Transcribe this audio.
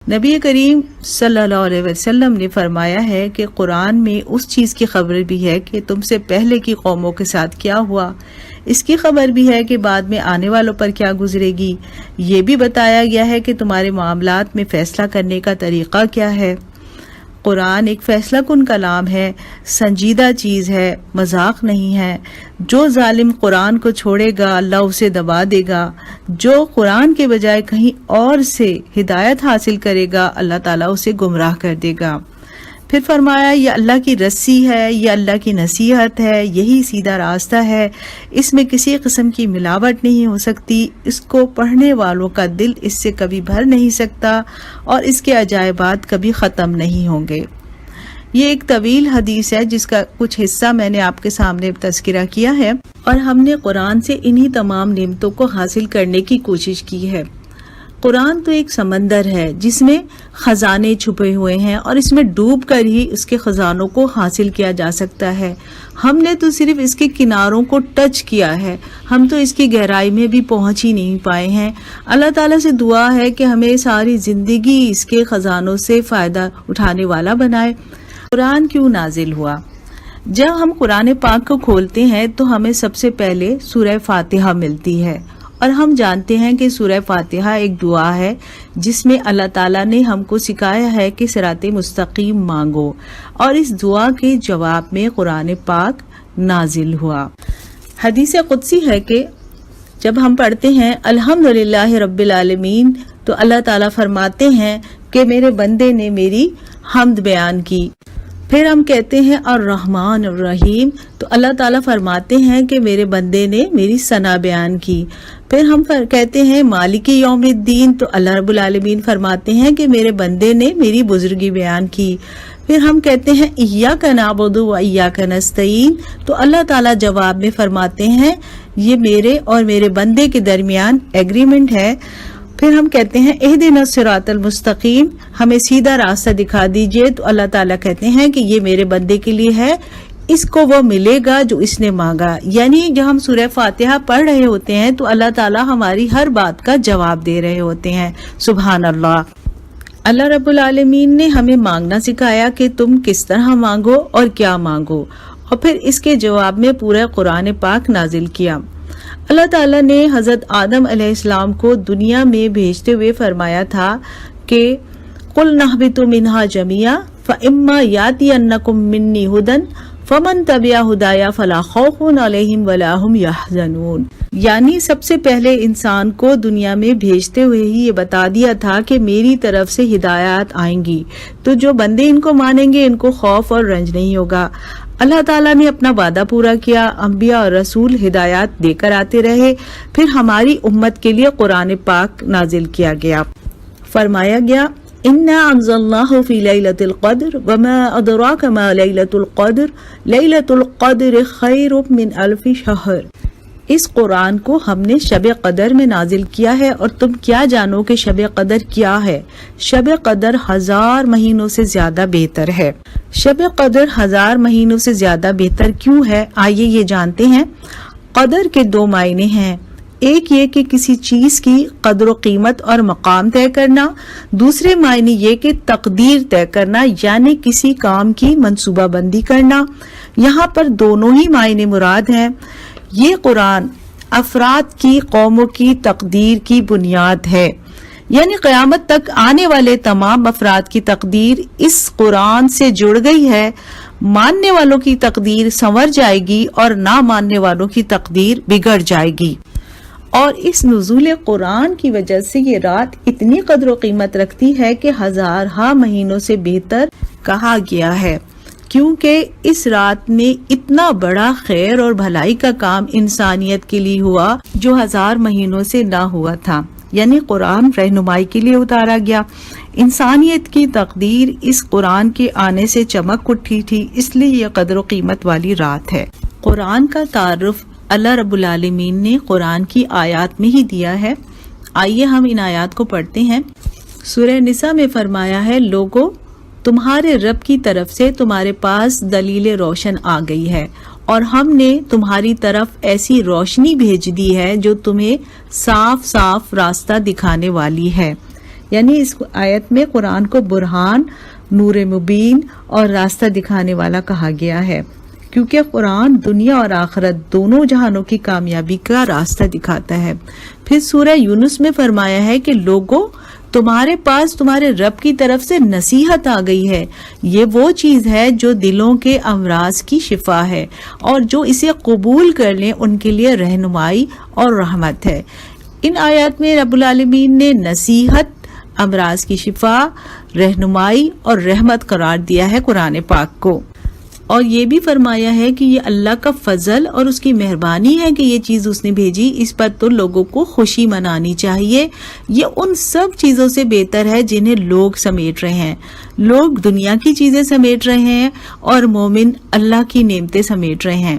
نبی کریم صلی اللہ علیہ وسلم نے فرمایا ہے کہ قرآن میں اس چیز کی خبر بھی ہے کہ تم سے پہلے کی قوموں کے ساتھ کیا ہوا، اس کی خبر بھی ہے کہ بعد میں آنے والوں پر کیا گزرے گی، یہ بھی بتایا گیا ہے کہ تمہارے معاملات میں فیصلہ کرنے کا طریقہ کیا ہے۔ قرآن ایک فیصلہ کن کلام ہے، سنجیدہ چیز ہے، مذاق نہیں ہے۔ جو ظالم قرآن کو چھوڑے گا اللہ اسے دبا دے گا، جو قرآن کے بجائے کہیں اور سے ہدایت حاصل کرے گا اللہ تعالیٰ اسے گمراہ کر دے گا۔ پھر فرمایا یہ اللہ کی رسی ہے، یہ اللہ کی نصیحت ہے، یہی سیدھا راستہ ہے، اس میں کسی قسم کی ملاوٹ نہیں ہو سکتی، اس کو پڑھنے والوں کا دل اس سے کبھی بھر نہیں سکتا اور اس کے عجائبات کبھی ختم نہیں ہوں گے۔ یہ ایک طویل حدیث ہے جس کا کچھ حصہ میں نے آپ کے سامنے تذکرہ کیا ہے، اور ہم نے قرآن سے انہی تمام نعمتوں کو حاصل کرنے کی کوشش کی ہے۔ قرآن تو ایک سمندر ہے جس میں خزانے چھپے ہوئے ہیں اور اس میں ڈوب کر ہی اس کے خزانوں کو حاصل کیا جا سکتا ہے۔ ہم نے تو صرف اس کے کناروں کو ٹچ کیا ہے، ہم تو اس کی گہرائی میں بھی پہنچ ہی نہیں پائے ہیں۔ اللہ تعالیٰ سے دعا ہے کہ ہمیں ساری زندگی اس کے خزانوں سے فائدہ اٹھانے والا بنائے۔ قرآن کیوں نازل ہوا؟ جب ہم قرآن پاک کو کھولتے ہیں تو ہمیں سب سے پہلے سورہ فاتحہ ملتی ہے، اور ہم جانتے ہیں کہ سورہ فاتحہ ایک دعا ہے جس میں اللہ تعالیٰ نے ہم کو سکھایا ہے کہ صراط مستقیم مانگو، اور اس دعا کے جواب میں قرآن پاک نازل ہوا۔ حدیث قدسی ہے کہ جب ہم پڑھتے ہیں الحمدللہ رب العالمین تو اللہ تعالیٰ فرماتے ہیں کہ میرے بندے نے میری حمد بیان کی۔ پھر ہم کہتے ہیں الرحمن الرحیم تو اللہ تعالیٰ فرماتے ہیں کہ میرے بندے نے میری ثنا بیان کی۔ پھر ہم کہتے ہیں مالک یوم الدین تو اللہ رب العالمین فرماتے ہیں کہ میرے بندے نے میری بزرگی بیان کی۔ پھر ہم کہتے ہیں ایاک نعبد و ایاک نستعین تو اللہ تعالیٰ جواب میں فرماتے ہیں یہ میرے اور میرے بندے کے درمیان ایگریمنٹ ہے۔ پھر ہم کہتے ہیں اہدنا الصراط المستقیم، ہمیں سیدھا راستہ دکھا دیجئے تو اللہ تعالیٰ کہتے ہیں کہ یہ میرے بندے کے لیے ہے، اس کو وہ ملے گا جو اس نے مانگا۔ یعنی جب ہم سورہ فاتحہ پڑھ رہے ہوتے ہیں تو اللہ تعالیٰ ہماری ہر بات کا جواب دے رہے ہوتے ہیں۔ سبحان اللہ۔ اللہ رب العالمین نے ہمیں مانگنا سکھایا کہ تم کس طرح مانگو اور کیا مانگو، اور پھر اس کے جواب میں پورا قرآن پاک نازل کیا۔ اللہ تعالیٰ نے حضرت آدم علیہ السلام کو دنیا میں بھیجتے ہوئے فرمایا تھا کہ قُلْ نَهْبِطُ مِنْهَا جَمِيعًا فَإِمَّا يَأْتِيَنَّكُم مِّنِّي هُدًى فَمَن تَبِعَ هُدَايَ فَلَا خَوْفٌ عَلَيْهِمْ وَلَا هُمْ يَحْزَنُونَ، یعنی سب سے پہلے انسان کو دنیا میں بھیجتے ہوئے ہی یہ بتا دیا تھا کہ میری طرف سے ہدایات آئیں گی، تو جو بندے ان کو مانیں گے ان کو خوف اور رنج نہیں ہوگا۔ اللہ تعالیٰ نے اپنا وعدہ پورا کیا، انبیاء اور رسول ہدایات دے کر آتے رہے، پھر ہماری امت کے لیے قرآن پاک نازل کیا گیا۔ فرمایا گیا اِنَّا أَنزَلْنَاهُ فِي لَيْلَةِ الْقَدْرِ وَمَا أَدْرَاكَ مَا لَيْلَةُ الْقَدْرِ لَيْلَةُ الْقَدْرِ خَيْرٌ مِّنْ أَلْفِ شَهْرٍ، اس قرآن کو ہم نے شب قدر میں نازل کیا ہے، اور تم کیا جانو کہ شب قدر کیا ہے؟ شب قدر 1000 مہینوں سے زیادہ بہتر ہے۔ شب قدر 1000 مہینوں سے زیادہ بہتر کیوں ہے؟ آئیے یہ جانتے ہیں۔ قدر کے 2 معنی ہیں، ایک یہ کہ کسی چیز کی قدر و قیمت اور مقام طے کرنا، دوسرے معنی یہ کہ تقدیر طے کرنا، یعنی کسی کام کی منصوبہ بندی کرنا۔ یہاں پر دونوں ہی معنی مراد ہیں۔ یہ قرآن افراد کی، قوموں کی تقدیر کی بنیاد ہے، یعنی قیامت تک آنے والے تمام افراد کی تقدیر اس قرآن سے جڑ گئی ہے۔ ماننے والوں کی تقدیر سنور جائے گی اور نہ ماننے والوں کی تقدیر بگڑ جائے گی، اور اس نزول قرآن کی وجہ سے یہ رات اتنی قدر و قیمت رکھتی ہے کہ 1000 مہینوں سے بہتر کہا گیا ہے، کیونکہ اس رات میں اتنا بڑا خیر اور بھلائی کا کام انسانیت کے لیے ہوا جو 1000 مہینوں سے نہ ہوا تھا، یعنی قرآن رہنمائی کے لیے اتارا گیا۔ انسانیت کی تقدیر اس قرآن کے آنے سے چمک اٹھی تھی، اس لیے یہ قدر و قیمت والی رات ہے۔ قرآن کا تعارف اللہ رب العالمین نے قرآن کی آیات میں ہی دیا ہے۔ آئیے ہم ان آیات کو پڑھتے ہیں۔ سورہ نساء میں فرمایا ہے لوگو تمہارے رب کی طرف سے تمہارے پاس دلیل روشن آ گئی ہے، اور ہم نے تمہاری طرف ایسی روشنی بھیج دی ہے جو تمہیں صاف صاف راستہ دکھانے والی ہے۔ یعنی اس آیت میں قرآن کو برہان، نور مبین اور راستہ دکھانے والا کہا گیا ہے، کیونکہ قرآن دنیا اور آخرت دونوں جہانوں کی کامیابی کا راستہ دکھاتا ہے۔ پھر سورہ یونس میں فرمایا ہے کہ لوگوں، تمہارے پاس تمہارے رب کی طرف سے نصیحت آ گئی ہے، یہ وہ چیز ہے جو دلوں کے امراض کی شفا ہے، اور جو اسے قبول کر لیں ان کے لیے رہنمائی اور رحمت ہے۔ ان آیات میں رب العالمین نے نصیحت، امراض کی شفا، رہنمائی اور رحمت قرار دیا ہے قرآن پاک کو، اور یہ بھی فرمایا ہے کہ یہ اللہ کا فضل اور اس کی مہربانی ہے کہ یہ چیز اس نے بھیجی، اس پر تو لوگوں کو خوشی منانی چاہیے۔ یہ ان سب چیزوں سے بہتر ہے جنہیں لوگ سمیٹ رہے ہیں۔ لوگ دنیا کی چیزیں سمیٹ رہے ہیں اور مومن اللہ کی نعمتیں سمیٹ رہے ہیں۔